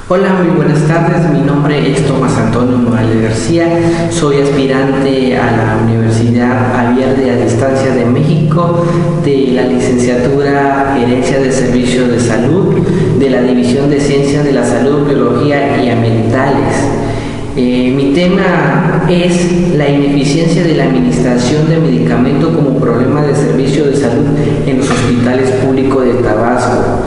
Hola, muy buenas tardes. Mi nombre es Tomás Antonio Morales García. Soy aspirante a la Universidad Abierta y a Distancia de México de la licenciatura Gerencia de Servicios de Salud de la División de Ciencias de la Salud, Biología y Ambientales. Mi tema es la ineficiencia de la administración de medicamentos como problema de servicio de salud en los hospitales públicos de Tabasco.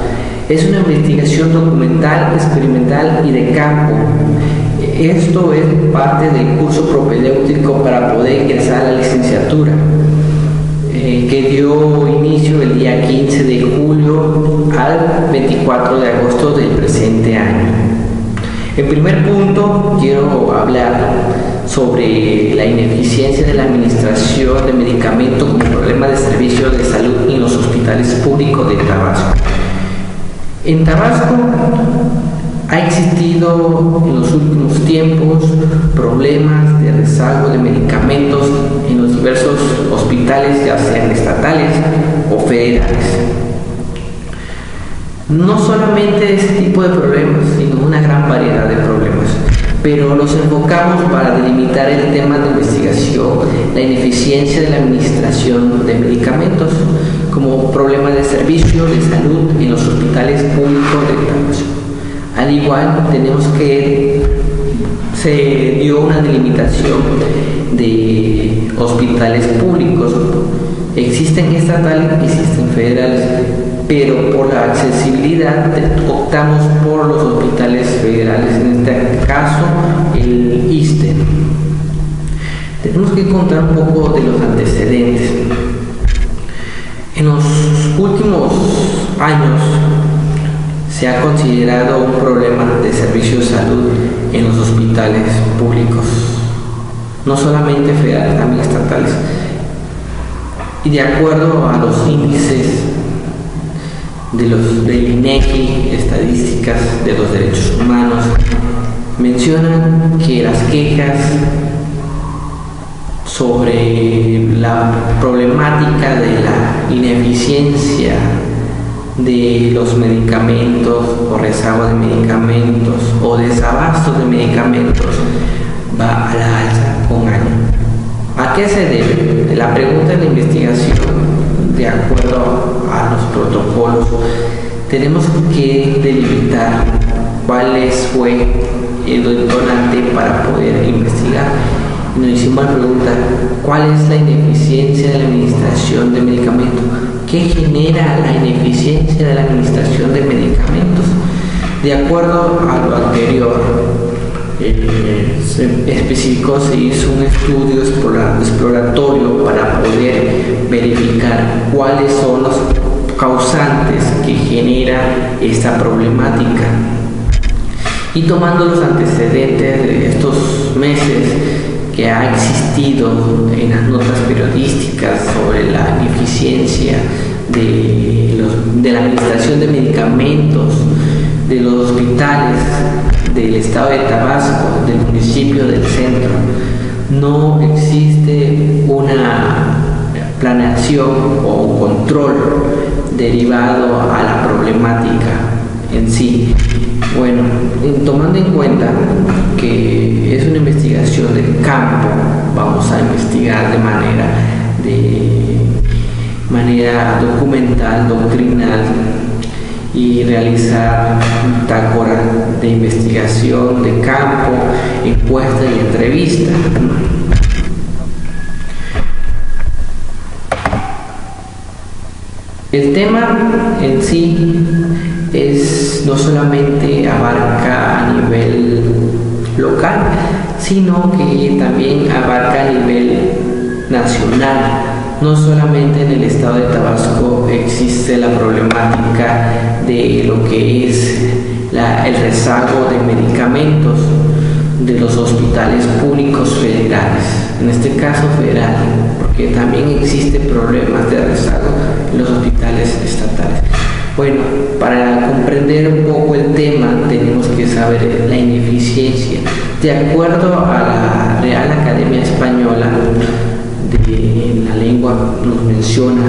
Es una investigación documental, experimental y de campo. Esto es parte del curso propedéutico para poder ingresar a la licenciatura, que dio inicio el día 15 de julio al 24 de agosto del presente año. En primer punto, quiero hablar sobre la ineficiencia de la administración de medicamentos como problema de servicio de salud en los hospitales públicos de Tabasco. En Tabasco ha existido en los últimos tiempos problemas de rezago de medicamentos en los diversos hospitales, ya sean estatales o federales. No solamente ese tipo de problemas, sino una gran variedad de problemas, pero los enfocamos para delimitar el tema de investigación, la ineficiencia de la administración de medicamentos como problema de servicio de salud en los hospitales públicos de Tabasco. Al igual, tenemos que se dio una delimitación de hospitales públicos. Existen estatales, existen federales, pero por la accesibilidad optamos por los hospitales federales, en este caso el ISSSTE. Tenemos que contar un poco de los antecedentes. En los últimos años se ha considerado un problema de servicio de salud en los hospitales públicos, no solamente federales, también estatales. Y de acuerdo a los índices del INEGI, estadísticas de los derechos humanos, mencionan que las quejas sobre la problemática de la ineficiencia de los medicamentos o rezago de medicamentos o desabasto de medicamentos va a la alza con año. ¿A qué se debe? La pregunta de la investigación, de acuerdo a los protocolos, tenemos que delimitar cuál fue el detonante para poder investigar. Nos hicimos la pregunta: ¿cuál es la ineficiencia de la administración de medicamentos? ¿Qué genera la ineficiencia de la administración de medicamentos? De acuerdo a lo anterior, se especificó, se hizo un estudio exploratorio para poder verificar cuáles son los causantes que genera esta problemática. Y tomando los antecedentes de estos meses que ha existido en las notas periodísticas sobre la ineficiencia de la administración de medicamentos de los hospitales del estado de Tabasco, del municipio del centro, no existe una planeación o un control derivado a la problemática en sí. Bueno, tomando en cuenta que es una investigación de campo, vamos a investigar de manera documental, doctrinal, y realizar bitácora de investigación de campo, encuesta y entrevista. El tema en sí no solamente abarca a nivel local, sino que también abarca a nivel nacional. No solamente en el estado de Tabasco existe la problemática de lo que es el rezago de medicamentos de los hospitales públicos federales, en este caso federal, porque también existen problemas de rezago en los hospitales estatales. Bueno, para comprender un poco el tema tenemos que saber la ineficiencia. De acuerdo a la Real Academia Española de la Lengua, nos menciona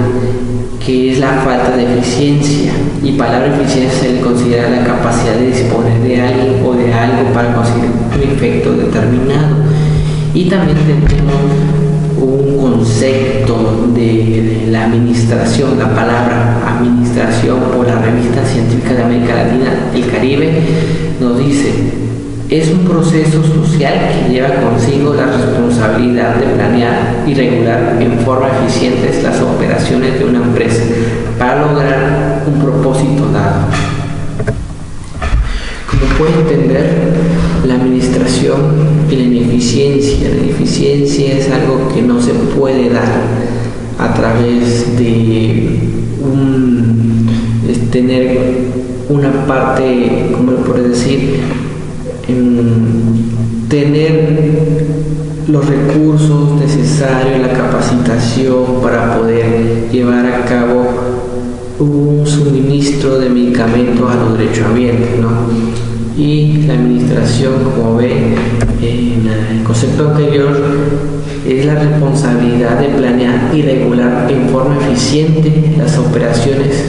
que es la falta de eficiencia, y palabra eficiencia se le considera la capacidad de disponer de alguien o también tenemos un concepto de la administración, la palabra administración por la revista científica de América Latina, el Caribe, nos dice: es un proceso social que lleva consigo la responsabilidad de planear y regular en forma eficiente las operaciones de una empresa para lograr un propósito dado. Como puede entender, la administración y la ineficiencia es algo que no se puede dar a través de tener una parte, ¿cómo lo puedo decir? Tener los recursos necesarios, la capacitación para poder llevar a cabo un suministro de medicamentos a los derechohabientes, ¿no? Y la administración, como ven en el concepto anterior, es la responsabilidad de planear y regular en forma eficiente las operaciones,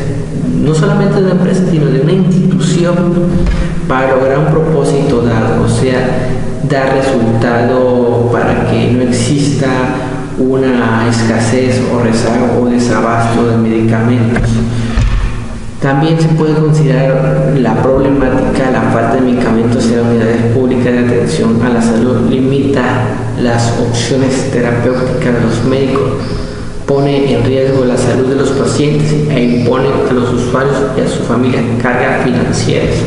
no solamente de una empresa, sino de una institución, para lograr un propósito dado, o sea, dar resultado para que no exista una escasez o rezago o desabasto de medicamentos. También se puede considerar la problemática, la falta de medicamentos en las unidades públicas de atención a la salud limita las opciones terapéuticas de los médicos, pone en riesgo la salud de los pacientes e impone a los usuarios y a su familia cargas financieras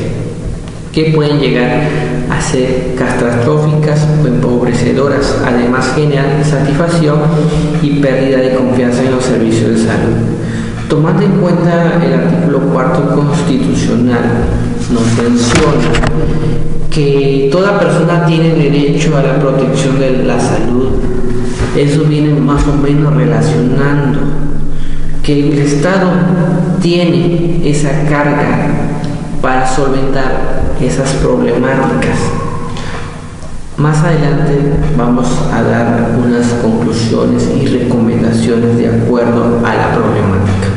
que pueden llegar a ser catastróficas o empobrecedoras. Además, generan insatisfacción y pérdida de confianza en los servicios de salud. Tomando en cuenta el artículo 4 constitucional, nos menciona que toda persona tiene derecho a la protección de la salud. Eso viene más o menos relacionando que el Estado tiene esa carga para solventar esas problemáticas. Más adelante vamos a dar unas conclusiones y recomendaciones de acuerdo a la problemática.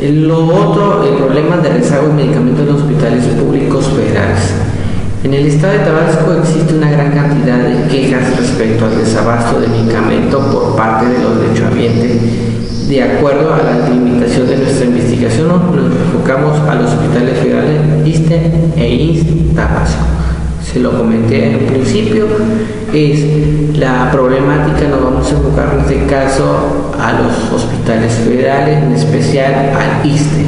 Lo otro, el problema de rezago de medicamentos en los hospitales públicos federales. En el estado de Tabasco existe una gran cantidad de quejas respecto al desabasto de medicamentos por parte de los derechohabientes. De acuerdo a la limitación de nuestra investigación, nos enfocamos a los hospitales federales ISSSTE e IMSS Tabasco. Se lo comenté en principio, es la problemática, nos vamos a enfocar en este caso a los hospitales federales, en especial al ISSSTE.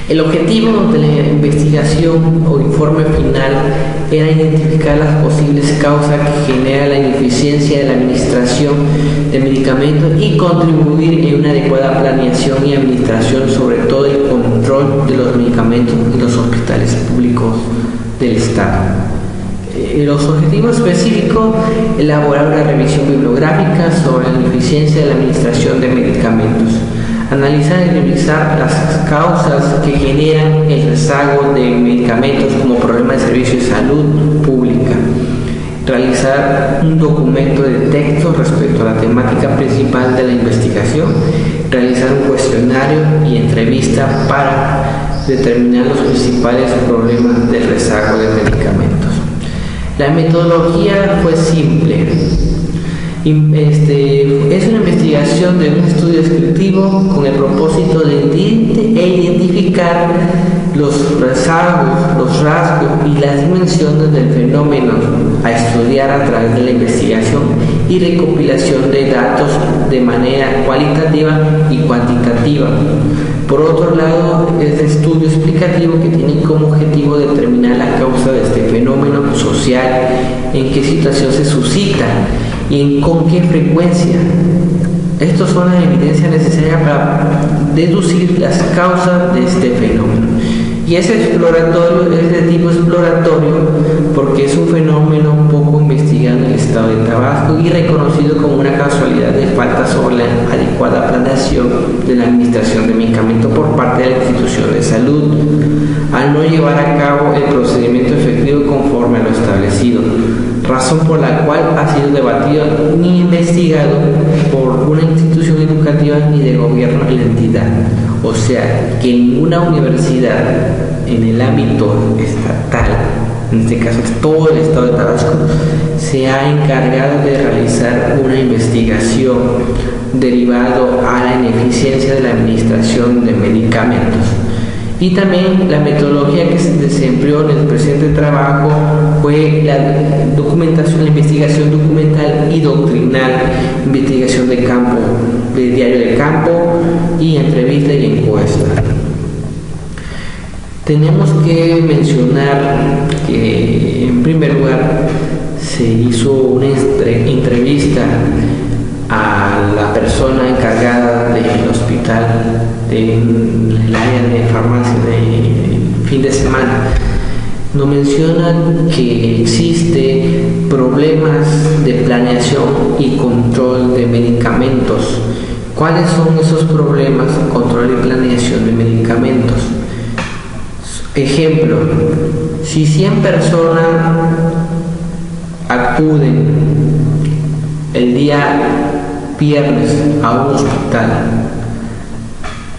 El objetivo de la investigación o informe final era identificar las posibles causas que generan la ineficiencia de la administración de medicamentos y contribuir en una adecuada planeación y administración, sobre todo el control de los medicamentos en los hospitales públicos del Estado. Los objetivos específicos: elaborar una revisión bibliográfica sobre la ineficiencia de la administración de medicamentos, analizar y revisar las causas que generan el rezago de medicamentos como problema de servicio de salud pública, realizar un documento de texto respecto a la temática principal de la investigación, realizar un cuestionario y entrevista para determinar los principales problemas del rezago de medicamentos. La metodología fue simple. Es una investigación de un estudio descriptivo con el propósito de identificar los rezagos, los rasgos y las dimensiones del fenómeno a estudiar a través de la investigación y recopilación de datos de manera cualitativa y cuantitativa. Por otro lado, es de estudio explicativo que tiene como objetivo determinar la causa de este fenómeno social, en qué situación se suscita y con qué frecuencia. Estas son las evidencias necesarias para deducir las causas de este fenómeno. Y es exploratorio, es de tipo exploratorio, porque es un fenómeno poco investigado en el estado de Tabasco y reconocido como una casualidad de falta sobre la adecuada planeación de la administración de medicamentos por parte de la institución de salud, al no llevar a cabo el procedimiento efectivo conforme a lo establecido, razón por la cual ha sido debatido ni investigado por una institución educativa ni de gobierno en la entidad. O sea, que ninguna universidad en el ámbito estatal en este caso todo el estado de Tabasco, se ha encargado de realizar una investigación derivado a la ineficiencia de la administración de medicamentos. Y también la metodología que se desempleó en el presente trabajo fue la documentación, la investigación documental y doctrinal, investigación de campo, de diario de campo y entrevista y encuesta. Tenemos que mencionar que en primer lugar se hizo una entrevista a la persona encargada del hospital del área de farmacia de fin de semana. Nos mencionan que existe problemas de planeación y control de medicamentos. ¿Cuáles son esos problemas? Control y planeación de medicamentos. Ejemplo, si 100 personas acuden el día viernes a un hospital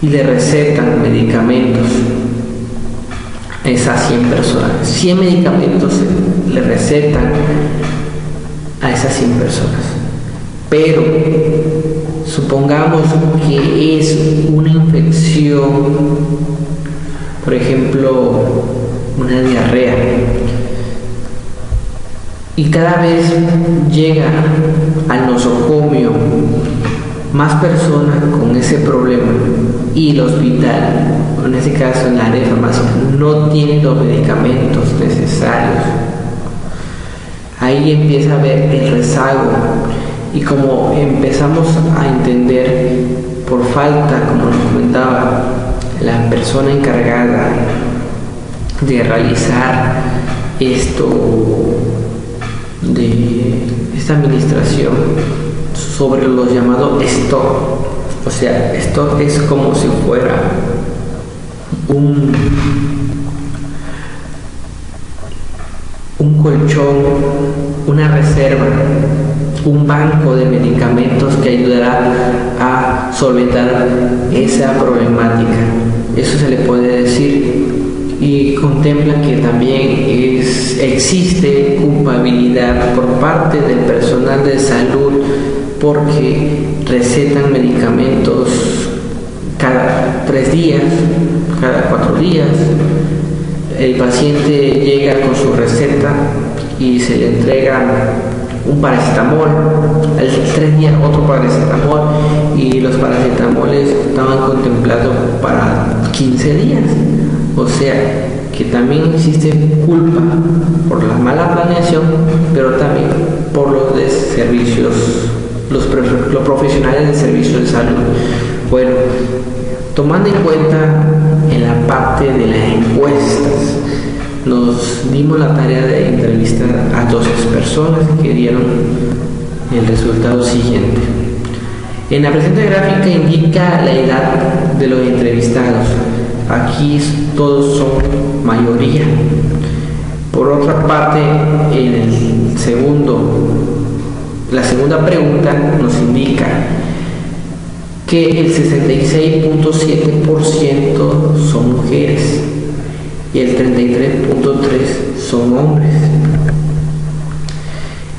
y le recetan medicamentos a esas 100 personas, 100 medicamentos le recetan a esas 100 personas, pero supongamos que es una infección, por ejemplo una diarrea, y cada vez llega al nosocomio más personas con ese problema y el hospital, en este caso en el área de farmacia, no tiene los medicamentos necesarios. Ahí empieza a haber el rezago, y como empezamos a entender, por falta, como nos comentaba la persona encargada de realizar de esta administración sobre los llamados stock, o sea, stock es como si fuera un colchón, una reserva, un banco de medicamentos que ayudará a solventar esa problemática. Eso se le puede decir, y contempla que también existe culpabilidad por parte del personal de salud porque recetan medicamentos cada 3 días, cada 4 días. El paciente llega con su receta y se le entrega un paracetamol, al 3 días otro paracetamol, y los paracetamoles estaban contemplados para 15 días. O sea, que también existe culpa por la mala planeación, pero también por los de servicios, los profesionales de servicios de salud. Bueno, tomando en cuenta en la parte de las encuestas, nos dimos la tarea de entrevistar a 12 personas que dieron el resultado siguiente. En la presente gráfica indica la edad de los entrevistados. Aquí todos son mayoría. Por otra parte, la segunda pregunta nos indica que el 66.7% son mujeres y el 33.3% son hombres.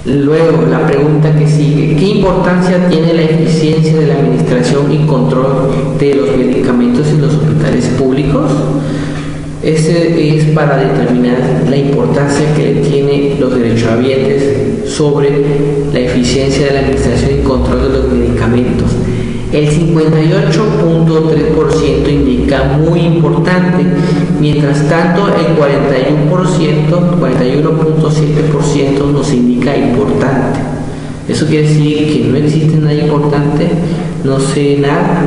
Luego, la pregunta que sigue: ¿qué importancia tiene la eficiencia de la administración y control de los medicamentos en los hospitales públicos? Ese es para determinar la importancia que le tienen los derechohabientes sobre la eficiencia de la administración y control de los medicamentos. El 58.3% indica muy importante, mientras tanto el 41.7% nos indica importante. Eso quiere decir que no existe nada importante, no sé nada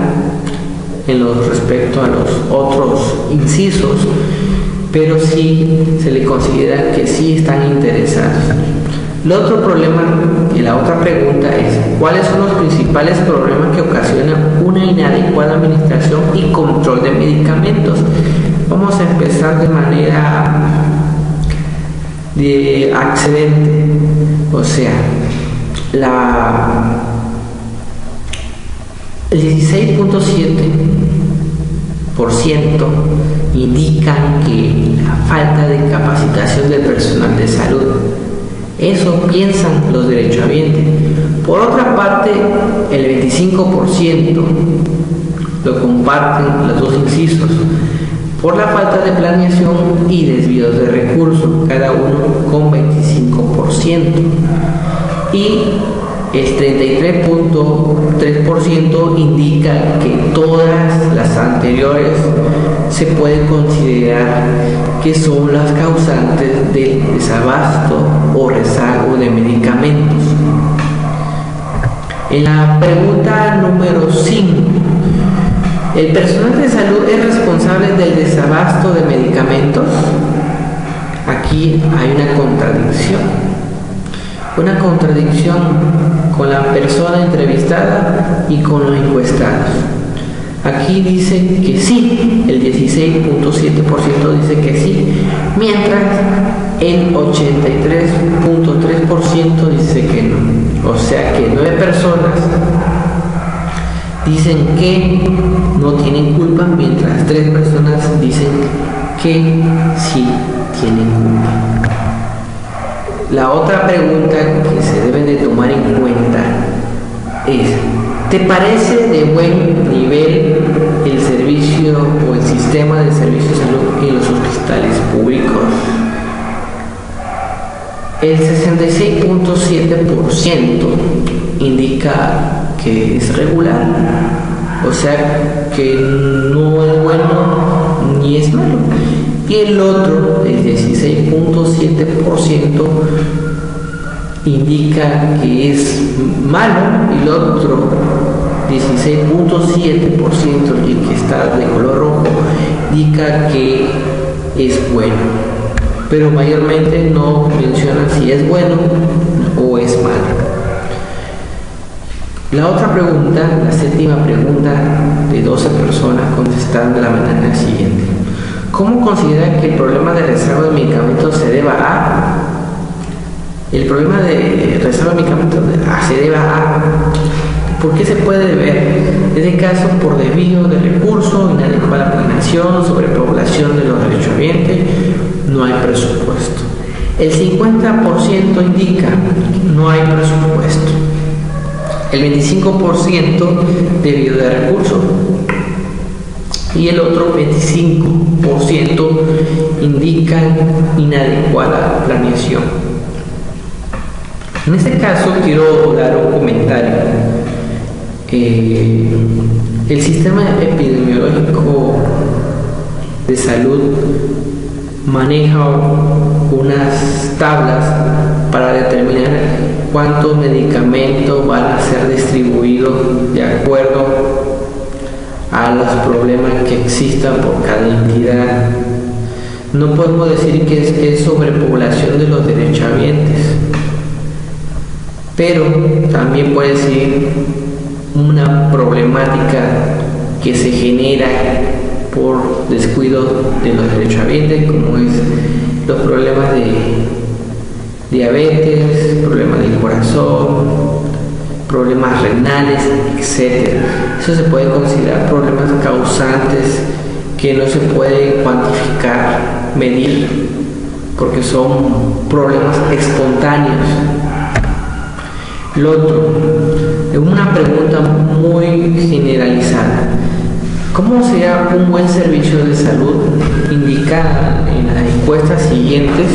en lo respecto a los otros incisos, pero sí se le considera que sí están interesados. El otro problema y la otra pregunta es: ¿cuáles son los principales problemas que ocasionan una inadecuada administración y control de medicamentos? Vamos a empezar de manera accedente, o sea, el 16.7% indican que la falta de capacitación del personal de salud. Eso piensan los derechohabientes. Por otra parte, el 25% lo comparten los dos incisos, por la falta de planeación y desvíos de recursos, cada uno con 25%. Y el 33.3% indica que todas las anteriores se puede considerar que son las causantes del desabasto o rezago de medicamentos. En la pregunta número 5, ¿el personal de salud es responsable del desabasto de medicamentos? Aquí hay una contradicción con la persona entrevistada y con los encuestados. Aquí dice que sí, el 16.7% dice que sí, mientras el 83.3% dice que no. O sea que 9 personas dicen que no tienen culpa, mientras 3 personas dicen que sí tienen culpa. La otra pregunta que se deben de tomar en cuenta es: ¿te parece de buen nivel el servicio o el sistema de servicios de salud en los hospitales públicos? El 66.7% indica que es regular, o sea que no es bueno ni es malo. Y el otro, el 16.7%, indica que es malo, y el otro 16.7%, el que está de color rojo, indica que es bueno, pero mayormente no menciona si es bueno o es malo. La otra pregunta, la séptima pregunta, de 12 personas contestaron de la manera siguiente: ¿cómo considera que el problema de rezago de medicamentos se deba a? El problema de rezago de medicamentos se deba a. ¿Por qué se puede deber? En este caso, por desvío de recursos, inadecuada planeación, sobrepoblación de los derechohabientes, no hay presupuesto. El 50% indica no hay presupuesto. El 25% desvío de recursos. Y el otro 25% indican inadecuada planeación. En este caso quiero dar un comentario. El sistema epidemiológico de salud maneja unas tablas para determinar cuántos medicamentos van a ser distribuidos de acuerdo a los problemas que existan por cada entidad. No podemos decir que es sobrepoblación de los derechohabientes, pero también puede ser una problemática que se genera por descuido de los derechohabientes, como es los problemas de diabetes, problemas del corazón, problemas renales, etc. Eso se puede considerar problemas causantes que no se puede cuantificar, medir, porque son problemas espontáneos. Lo otro, es una pregunta muy generalizada: ¿cómo sería un buen servicio de salud? Indica en las encuestas siguientes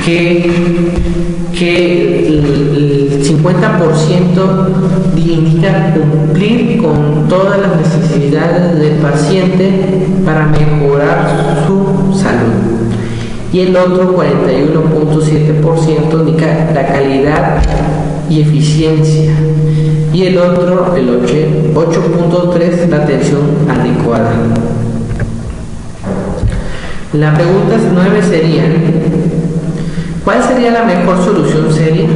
que el 50% indica cumplir con todas las necesidades del paciente para mejorar su salud, y el otro 41.7% indica la calidad y eficiencia, y el otro, el 8.3%, la atención adecuada. La pregunta 9 sería: ¿cuál sería la mejor solución seria?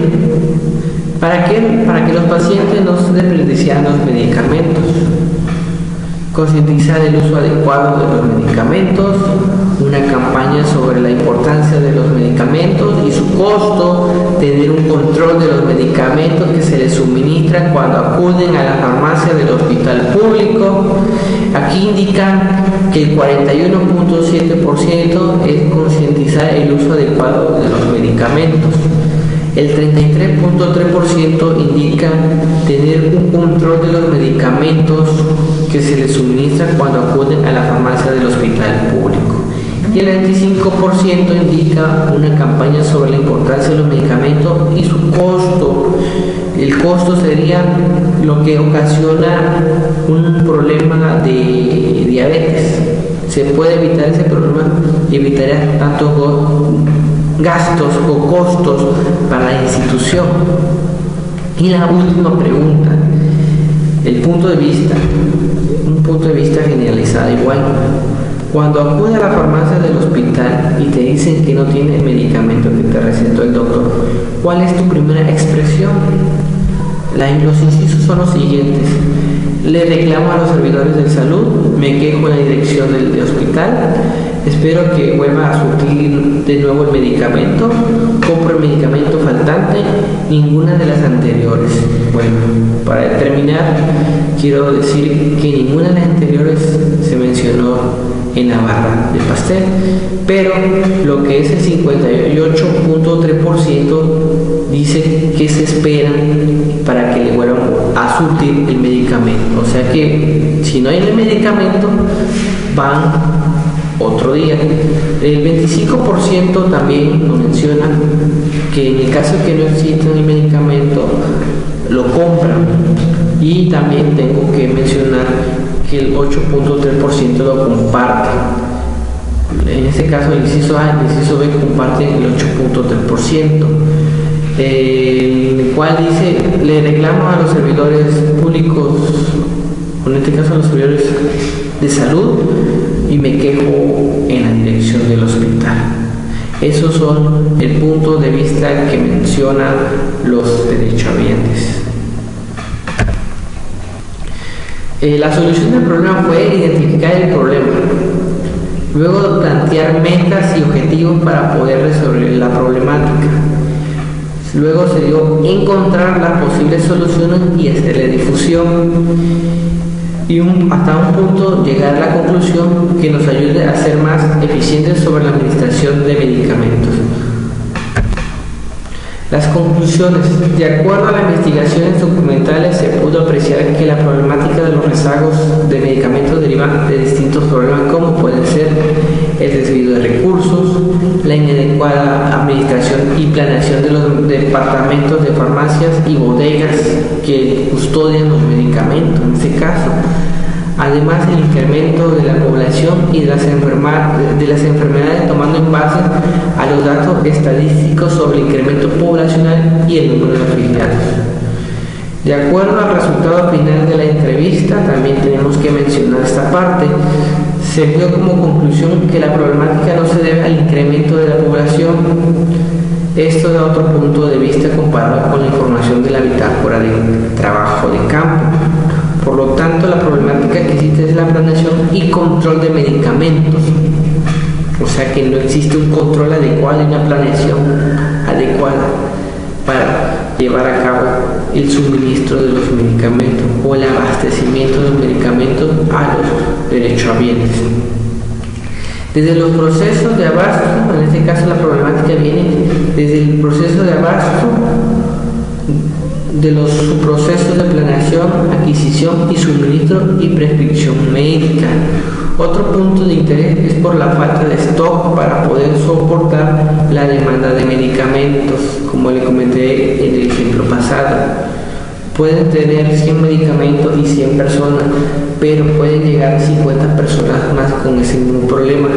¿Para qué? Para que los pacientes no se desperdiciaran los medicamentos. Concientizar el uso adecuado de los medicamentos, una una campaña sobre la importancia de los medicamentos y su costo, tener un control de los medicamentos que se les suministran cuando acuden a la farmacia del hospital público. Aquí indican que el 41.7% es concientizar el uso adecuado de los medicamentos. El 33.3% indica tener un control de los medicamentos que se les suministran cuando acuden a la farmacia del hospital público. Y el 25% indica una campaña sobre la importancia de los medicamentos y su costo. El costo sería lo que ocasiona un problema de diabetes. Se puede evitar ese problema, evitaría tantos gastos o costos para la institución. Y la última pregunta, un punto de vista generalizado igual. Cuando acude a la farmacia del hospital y te dicen que no tiene medicamento que te recetó el doctor, ¿cuál es tu primera expresión? Los incisos son los siguientes: le reclamo a los servidores de salud, me quejo en la dirección del hospital, espero que vuelva a surtir de nuevo el medicamento, compro el medicamento faltante, ninguna de las anteriores. Bueno, para terminar, quiero decir que ninguna de las anteriores se mencionó en la barra del pastel, pero lo que es el 58.3% dice que se esperan para que le vuelvan a surtir el medicamento. O sea que si no hay el medicamento, van otro día. El 25% también nos menciona que en el caso que no exista el medicamento, lo compran. Y también tengo que mencionar que el 8.3% lo comparte. En este caso el inciso A y el inciso B comparten el 8.3%, el cual dice: le reclamo a los servidores públicos, en este caso a los servidores de salud, y me quejo en la dirección del hospital. Esos son el punto de vista que mencionan los derechohabientes. La solución del problema fue identificar el problema, luego plantear metas y objetivos para poder resolver la problemática. Luego se dio encontrar las posibles soluciones y hacerle difusión. Y hasta un punto llegar a la conclusión que nos ayude a ser más eficientes sobre la administración de medicamentos. Las conclusiones. De acuerdo a las investigaciones documentales, se pudo apreciar que la problemática de los rezagos de medicamentos deriva de distintos problemas, como pueden ser el desvío de recursos, la inadecuada administración y planeación de los departamentos de farmacias y bodegas que custodian los medicamentos, en este caso. Además, el incremento de la población y de las enfermedades, tomando en base a los datos estadísticos sobre el incremento poblacional y el número de afiliados. De acuerdo al resultado final de la entrevista, también tenemos que mencionar esta parte. Se vio como conclusión que la problemática no se debe al incremento de la población. Esto da otro punto de vista comparado con la información de la bitácora de trabajo de campo. Por lo tanto, la problemática que existe es la planeación y control de medicamentos. O sea que no existe un control adecuado y una planeación adecuada para llevar a cabo el suministro de los medicamentos o el abastecimiento de los medicamentos a los derechohabientes. Desde los procesos de abasto, en este caso la problemática viene desde el proceso de abasto, de los procesos de planeación, adquisición y suministro y prescripción médica. Otro punto de interés es por la falta de stock para poder soportar la demanda de medicamentos, como le comenté en el ejemplo pasado. Pueden tener 100 medicamentos y 100 personas, pero pueden llegar a 50 personas más con ese mismo problema.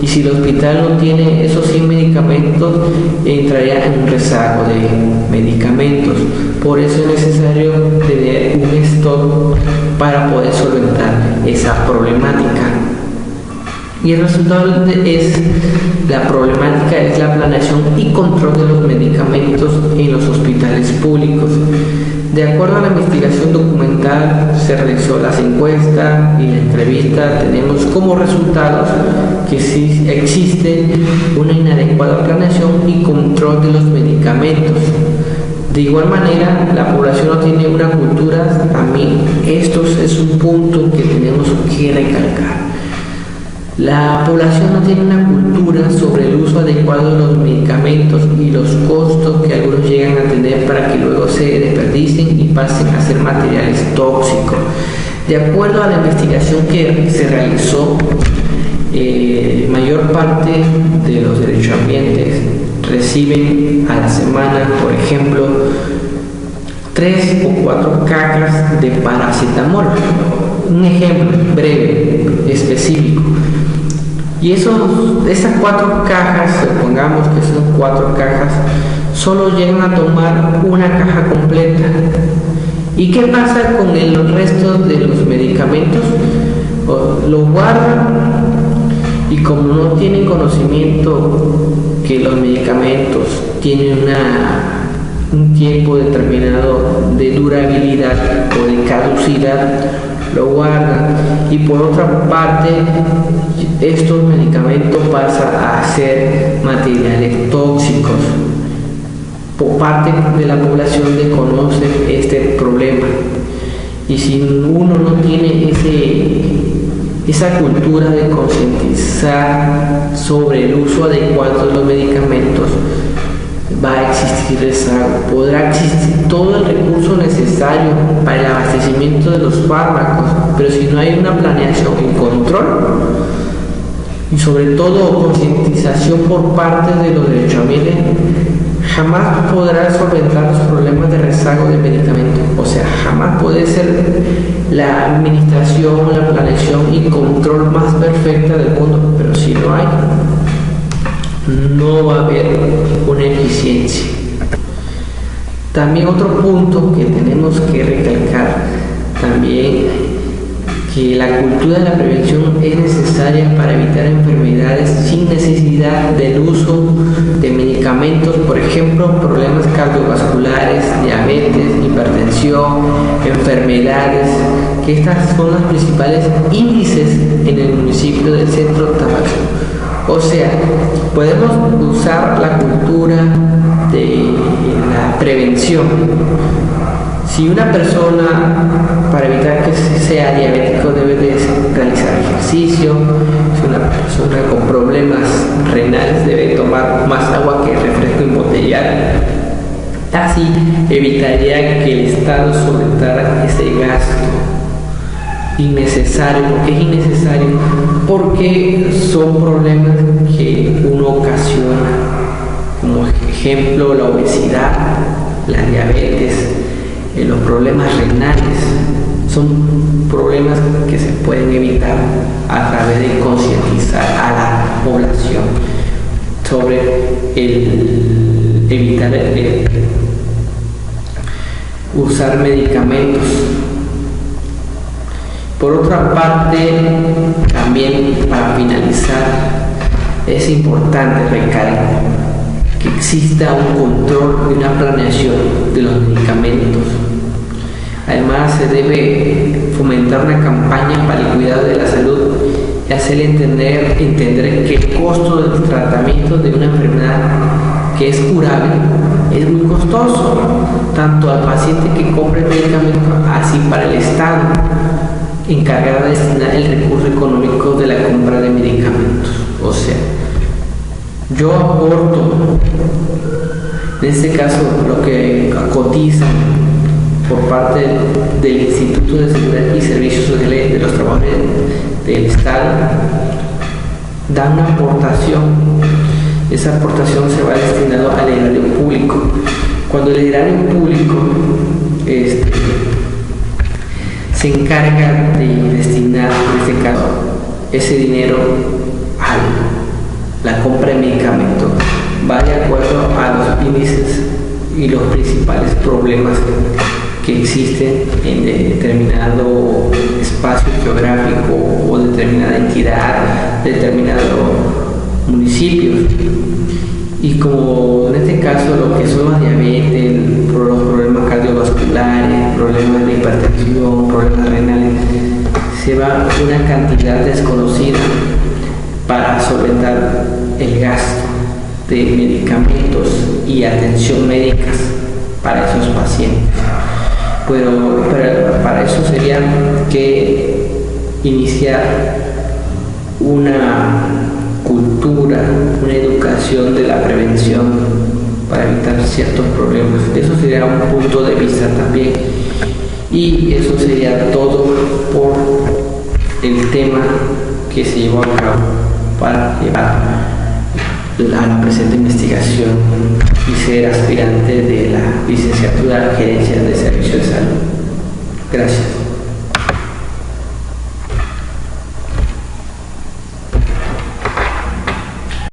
Y si el hospital no tiene esos 100 medicamentos, entraría en un rezago de medicamentos. Por eso es necesario tener un stock para poder solventar esa problemática. Y el resultado es la problemática es la planeación y control de los medicamentos en los hospitales públicos. De acuerdo a la investigación documental, se realizó las encuestas y la entrevista, tenemos como resultados que sí existe una inadecuada planeación y control de los medicamentos. De igual manera, la población no tiene una cultura, también esto es un punto que tenemos que recalcar. La población no tiene una cultura sobre el uso adecuado de los medicamentos y los costos que algunos llegan a tener para que luego se desperdicien y pasen a ser materiales tóxicos. De acuerdo a la investigación que se realizó, mayor parte de los derechohabientes reciben a la semana, por ejemplo, 3 o 4 cajas de paracetamol. Un ejemplo breve, específico. Y esas 4 cajas, supongamos que son 4 cajas, solo llegan a tomar una caja completa. ¿Y qué pasa con el resto de los medicamentos? Lo guardan y como no tienen conocimiento que los medicamentos tienen un tiempo determinado de durabilidad o de caducidad, lo guardan, y por otra parte estos medicamentos pasan a ser materiales tóxicos. Por parte de la población desconoce este problema, y si uno no tiene esa cultura de concientizar sobre el uso adecuado de los medicamentos, va a existir rezago. Podrá existir todo el recurso necesario para el abastecimiento de los fármacos, pero si no hay una planeación y control, y sobre todo concientización por parte de los derechohabientes, jamás podrá solventar los problemas de rezago de medicamentos. O sea, jamás puede ser la administración, la planeación y control más perfecta del mundo, pero si no hay, no va a haber una eficiencia. También otro punto que tenemos que recalcar también, que la cultura de la prevención es necesaria para evitar enfermedades sin necesidad del uso de medicamentos, por ejemplo, problemas cardiovasculares, diabetes, hipertensión, enfermedades, que estas son los principales índices en el municipio del Centro Tabasco. O sea, podemos usar la cultura de la prevención. Si una persona, para evitar que sea diabético, debe de realizar ejercicio. Si una persona con problemas renales debe tomar más agua que refresco embotellado. Así evitaría que el Estado soltara ese gasto innecesario. ¿Por qué es innecesario? Porque son problemas que uno ocasiona, como ejemplo la obesidad, la diabetes, los problemas renales. Son problemas que se pueden evitar a través de concientizar a la población sobre evitar usar medicamentos. Por otra parte, también para finalizar, es importante recalcar que exista un control y una planeación de los medicamentos. Además, se debe fomentar una campaña para el cuidado de la salud y hacerle entender que el costo del tratamiento de una enfermedad que es curable es muy costoso, tanto al paciente que compra el medicamento, así para el Estado, encargado de destinar el recurso económico de la compra de medicamentos. O sea, yo aporto, en este caso, lo que cotizan por parte del Instituto de Seguridad y Servicios Sociales de los Trabajadores del Estado, da una aportación. Esa aportación se va destinado al erario público. Cuando el erario público se encarga de destinar, en este caso, ese dinero a la compra de medicamentos, va de acuerdo a los índices y los principales problemas que existen en determinado espacio geográfico o determinada entidad, determinado municipio. Y como en este caso lo que son la diabetes, los problemas cardiovasculares, problemas de hipertensión, problemas renales, se va una cantidad desconocida para solventar el gasto de medicamentos y atención médicas para esos pacientes. Pero para eso sería que iniciar una cultura, una educación de la prevención para evitar ciertos problemas. Eso sería un punto de vista también. Y eso sería todo por el tema que se llevó a cabo para llevar a la presente investigación y ser aspirante de la licenciatura en Gerencia de Servicios de Salud. Gracias.